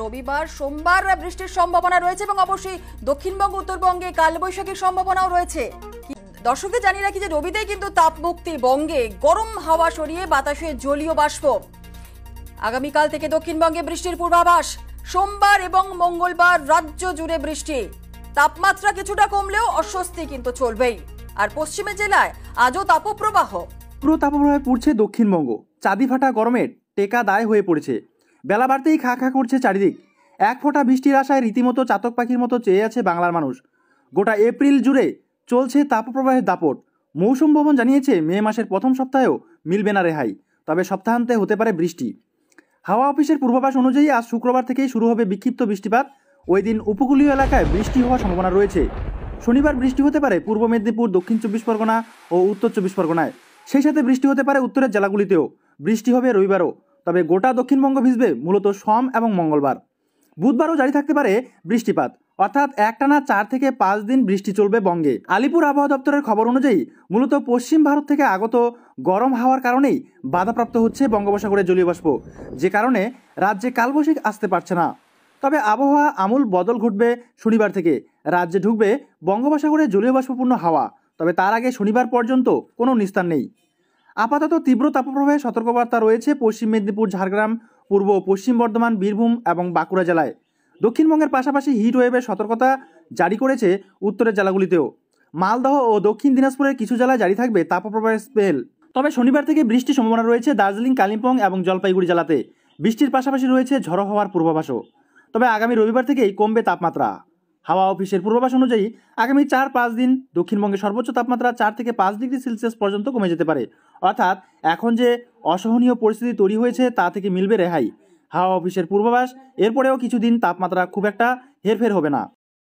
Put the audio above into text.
রবিবার সোমবার বৃষ্টির সম্ভাবনা রয়েছে এবং অবশ্যই দক্ষিণবঙ্গ উত্তরবঙ্গে কালবৈশাখীর সম্ভাবনাও রয়েছে। দর্শকদের জানিয়ে রাখি যে রবিতেই কিন্তু তাপমুক্তি, বঙ্গে গরম হাওয়া সরিয়ে বাতাসে জলীয় বাষ্প। আগামীকাল থেকে দক্ষিণবঙ্গে বৃষ্টির পূর্বাভাস। সোমবার এবং মঙ্গলবার রাজ্য জুড়ে বৃষ্টি। তাপমাত্রা কিছুটা কমলেও অস্বস্তি কিন্তু চলবেই। আর পশ্চিমের জেলায় আজও তাপপ্রবাহ। পুরো তাপপ্রবাহে পড়ছে দক্ষিণবঙ্গ। চাঁদি ফাটা গরমের টেকা দায় হয়ে পড়েছে। বেলা বাড়তেই খা খা করছে চারিদিক। এক ফোঁটা বৃষ্টির আশায় রীতিমতো চাতক পাখির মতো চেয়ে আছে বাংলার মানুষ। গোটা এপ্রিল জুড়ে চলছে তাপপ্রবাহের দাপট। মৌসুম ভবন জানিয়েছে মে মাসের প্রথম সপ্তাহেও মিলবে না রেহাই, তবে সপ্তাহান্তে হতে পারে বৃষ্টি। হাওয়া অফিসের পূর্বাভাস অনুযায়ী আজ শুক্রবার থেকেই শুরু হবে বিক্ষিপ্ত বৃষ্টিপাত। ওই দিন উপকূলীয় এলাকায় বৃষ্টি হওয়ার সম্ভাবনা রয়েছে। শনিবার বৃষ্টি হতে পারে পূর্ব মেদিনীপুর, দক্ষিণ 24 পরগনা ও উত্তর 24 পরগনায়। সেই সাথে বৃষ্টি হতে পারে উত্তরের জেলাগুলিতেও। বৃষ্টি হবে রবিবারও, তবে গোটা দক্ষিণবঙ্গ ভিজবে মূলত সোম এবং মঙ্গলবার। বুধবারও জারি থাকতে পারে বৃষ্টিপাত, অর্থাৎ একটানা 4 থেকে 5 দিন বৃষ্টি চলবে বঙ্গে। আলিপুর আবহাওয়া দপ্তরের খবর অনুযায়ী মূলত পশ্চিম ভারত থেকে আগত গরম হাওয়ার কারণেই বাধাপ্রাপ্ত হচ্ছে বঙ্গোপসাগরের জলীয় বাষ্প, যে কারণে রাজ্যে কালবৈশাখী আসতে পারছে না। তবে আবহাওয়া আমূল বদল ঘটবে শনিবার থেকে। রাজ্যে ঢুকবে বঙ্গোপসাগরের জলীয় বাষ্পপূর্ণ হাওয়া, তবে তার আগে শনিবার পর্যন্ত কোনো নিস্তার নেই। আপাতত তীব্র তাপপ্রবাহে সতর্কবার্তা রয়েছে পশ্চিম মেদিনীপুর, ঝাড়গ্রাম, পূর্ব পশ্চিম বর্ধমান, বীরভূম এবং বাঁকুড়া জেলায়। দক্ষিণবঙ্গের পাশাপাশি হিট ওয়েভের সতর্কতা জারি করেছে উত্তরের জেলাগুলিতেও। মালদহ ও দক্ষিণ দিনাজপুরের কিছু জেলায় জারি থাকবে তাপপ্রবাহের স্পেল। তবে শনিবার থেকে বৃষ্টির সম্ভাবনা রয়েছে দার্জিলিং, কালিম্পং এবং জলপাইগুড়ি জেলাতে। বৃষ্টির পাশাপাশি রয়েছে ঝড়ো হওয়ার পূর্বাভাসও। তবে আগামী রবিবার থেকেই কমবে তাপমাত্রা। হাওয়া অফিসের পূর্বাভাস অনুযায়ী আগামী 4-5 দিন দক্ষিণবঙ্গে সর্বোচ্চ তাপমাত্রা 4 থেকে 5 ডিগ্রি সেলসিয়াস পর্যন্ত কমে যেতে পারে। অর্থাৎ এখন যে অসহনীয় পরিস্থিতি তৈরি হয়েছে তা থেকে মিলবে রেহাই। হাওয়া অফিসের পূর্বাভাস, এরপরেও কিছুদিন তাপমাত্রা খুব একটা হেরফের হবে না।